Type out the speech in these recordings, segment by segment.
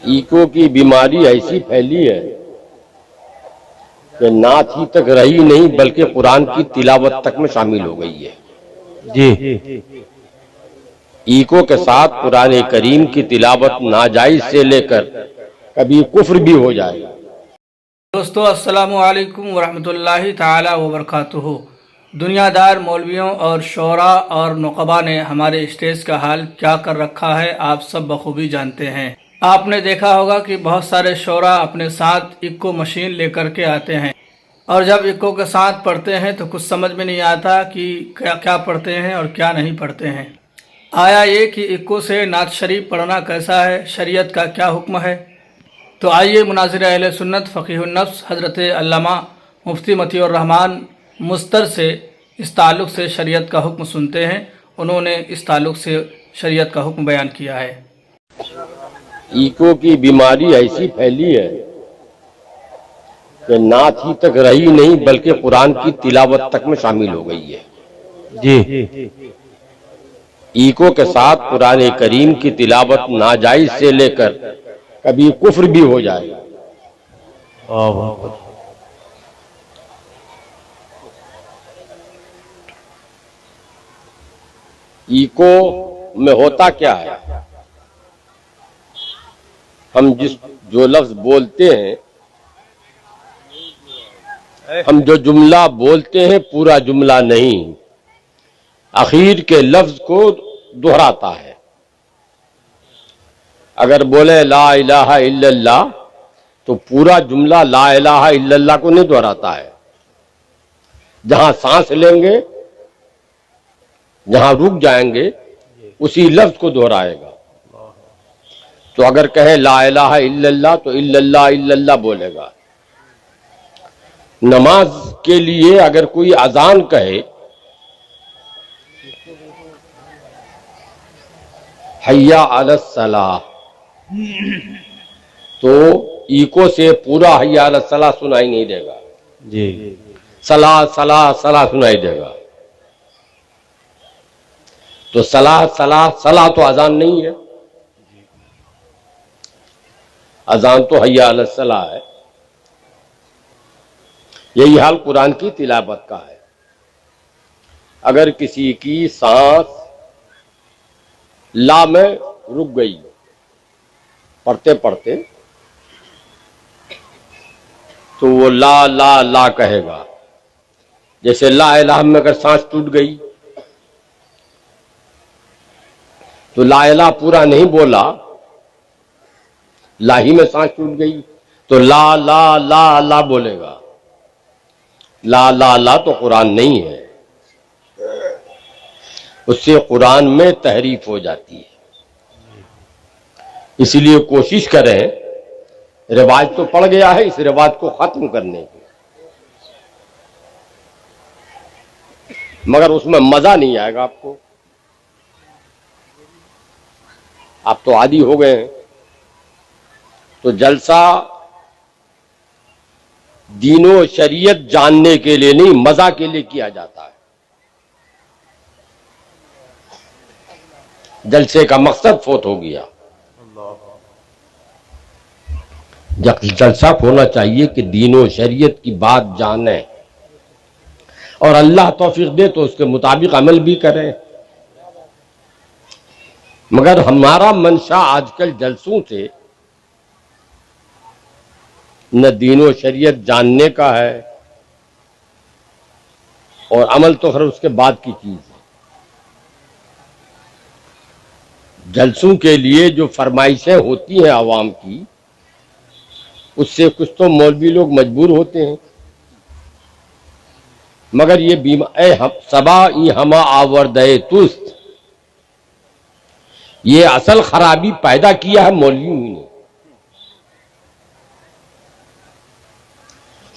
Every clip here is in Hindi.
ईको की बीमारी ऐसी फैली है कि नात ही तक रही नहीं बल्कि कुरान की तिलावत तक में शामिल हो गई है। जी, ईको के साथ कुरान करीम की तिलावत नाजायज से लेकर कभी कुफ्र भी हो जाए। दोस्तों अस्सलामु अलैकुम वरहमतुल्लाहि ताला वबरकातुहू। दुनियादार मौलवियों और शोरा और नुक़बा ने हमारे स्टेज का हाल क्या कर रखा है आप सब बखूबी जानते हैं। आपने देखा होगा कि बहुत सारे शोरा अपने साथ इक्को मशीन लेकर के आते हैं और जब इक्को के साथ पढ़ते हैं तो कुछ समझ में नहीं आता कि क्या क्या पढ़ते हैं और क्या नहीं पढ़ते हैं। आया ये कि इक्को से नात शरीफ पढ़ना कैसा है, शरीयत का क्या हुक्म है। तो आइए मुनाज़िर अहले सुन्नत फ़क़ीहुन नफ्स हज़रत अल्लामा मुफ्ती मतीउर रहमान मुस्तर से इस ताल्लुक़ से शरीयत का हुक्म सुनते हैं। उन्होंने इस ताल्लुक़ से शरीयत का हुक्म बयान किया है। ईको की बीमारी ऐसी फैली है कि नात ही तक रही नहीं बल्कि कुरान की तिलावत तक में शामिल हो गई है। जी, ईको के साथ कुरान करीम की तिलावत नाजायज से लेकर कभी कुफ्र भी हो जाए। ईको में होता क्या है, हम जो लफ्ज बोलते हैं, हम जो जुमला बोलते हैं पूरा जुमला नहीं, आखिर के लफ्ज को दोहराता है। अगर बोले ला इलाहा इल्लल्लाह तो पूरा जुमला ला इलाहा इल्लल्लाह को नहीं दोहराता है। जहां सांस लेंगे, जहां रुक जाएंगे, उसी लफ्ज को दोहराएगा। तो अगर कहे ला इलाहा इल्लल्लाह तो इल्लल्लाह इल्लल्लाह बोलेगा। नमाज के लिए अगर कोई अजान कहे हय्या अलस सलाह तो ईको से पूरा हय्या अलस सलाह सुनाई नहीं देगा। जी, सलाह सलाह सलाह सुनाई देगा। तो सलाह सलाह सलाह तो अजान नहीं है, अजान तो हय्या अलस सलाह है। यही हाल कुरान की तिलावत का है। अगर किसी की सांस ला में रुक गई पढ़ते पढ़ते तो वो ला ला ला कहेगा। जैसे ला इलाहा में अगर सांस टूट गई तो ला इलाहा पूरा नहीं बोला, ला ही में सांस टूट गई तो ला ला ला ला बोलेगा। ला ला ला तो कुरान नहीं है, उससे कुरान में तहरीफ हो जाती है। इसलिए कोशिश करें, रिवाज तो पड़ गया है, इस रिवाज को खत्म करने की, मगर उसमें मजा नहीं आएगा आपको। आप तो आदी हो गए हैं। तो जलसा दीनो शरीयत जानने के लिए नहीं, मजा के लिए किया जाता है। जलसे का मकसद फोत हो गया। जलसा होना चाहिए कि दीनो शरीयत की बात जाने और अल्लाह तौफीक दे तो उसके मुताबिक अमल भी करें। मगर हमारा मंशा आजकल जलसों से न दीनो शरीयत जानने का है और अमल तो फिर उसके बाद की चीज है। जलसों के लिए जो फरमाइशें होती हैं आवाम की, उससे कुछ तो मौलवी लोग मजबूर होते हैं। मगर ये बीमा सबा ई हमा आवरदे तुस्त, ये असल खराबी पैदा किया है मौलवियों ने।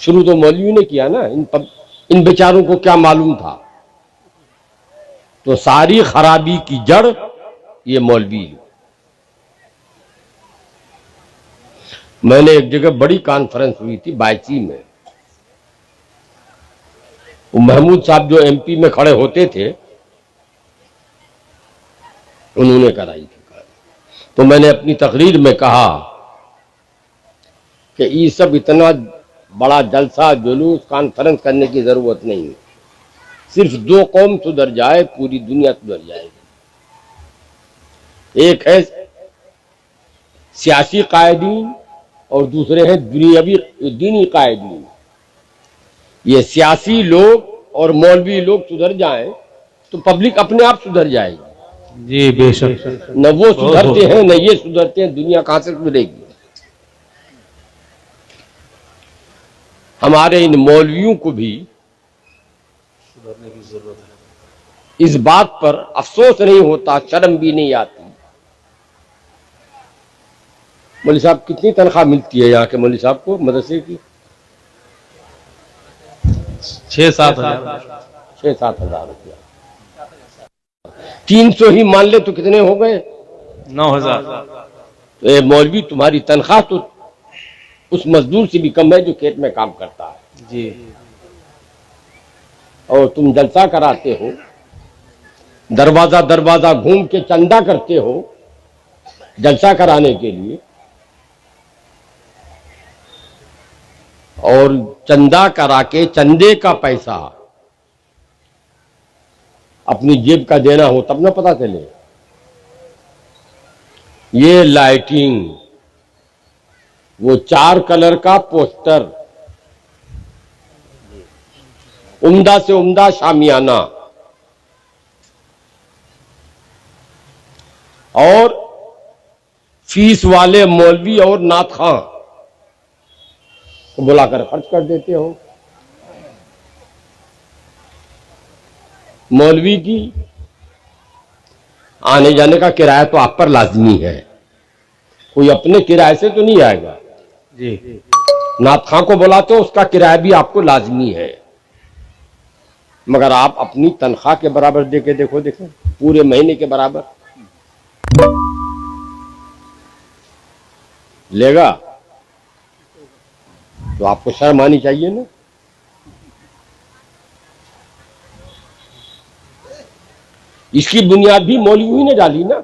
शुरू तो मौलवियों ने किया ना, इन बेचारों को क्या मालूम था। तो सारी खराबी की जड़ ये मौलवी। मैंने एक जगह बड़ी कॉन्फ्रेंस हुई थी बायची में, महमूद साहब जो एमपी में खड़े होते थे उन्होंने कराई थी। तो मैंने अपनी तकरीर में कहा कि ये सब इतना बड़ा जलसा जुलूस कॉन्फ्रेंस करने की जरूरत नहीं है। सिर्फ दो कौम सुधर जाए पूरी दुनिया सुधर जाएगी। एक है सियासी कायदीन और दूसरे हैं दुनियावी दीनी कायदीन। ये सियासी लोग और मौलवी लोग सुधर जाएं तो पब्लिक अपने आप सुधर जाएगी। जी बेशक। न वो सुधरते हैं न ये सुधरते हैं, दुनिया कहां से सुधरेगी। हमारे इन मौलवियों को भी सुधरने की जरूरत है। इस बात पर अफसोस नहीं होता, शर्म भी नहीं आती। मौलवी साहब कितनी तनख्वाह मिलती है यहाँ के मौलवी साहब को मदरसे की? 6-7 हजार। 6-7 हजार रुपया। 300 ही मान ले तो कितने हो गए? 9,000। तो ये मौलवी तुम्हारी तनख्वाह तो उस मजदूर से भी कम है जो खेत में काम करता है। जी। और तुम जलसा कराते हो, दरवाजा दरवाजा घूम के चंदा करते हो जलसा कराने के लिए, और चंदा करा के चंदे का पैसा अपनी जेब का देना हो तब ना पता चले। ये लाइटिंग, वो 4 कलर का पोस्टर, उम्दा से उम्दा शामियाना, और फीस वाले मौलवी और नात खां को बुलाकर खर्च कर देते हो। मौलवी की आने जाने का किराया तो आप पर लाजमी है, कोई अपने किराए से तो नहीं आएगा। जी। नात खां को बुलाते हो, उसका किराया भी आपको लाजमी है, मगर आप अपनी तनख्वाह के बराबर दे के देखो पूरे महीने के बराबर लेगा तो आपको शर्म आनी चाहिए ना। इसकी बुनियाद भी मौलवी ने डाली ना।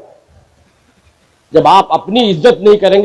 जब आप अपनी इज्जत नहीं करेंगे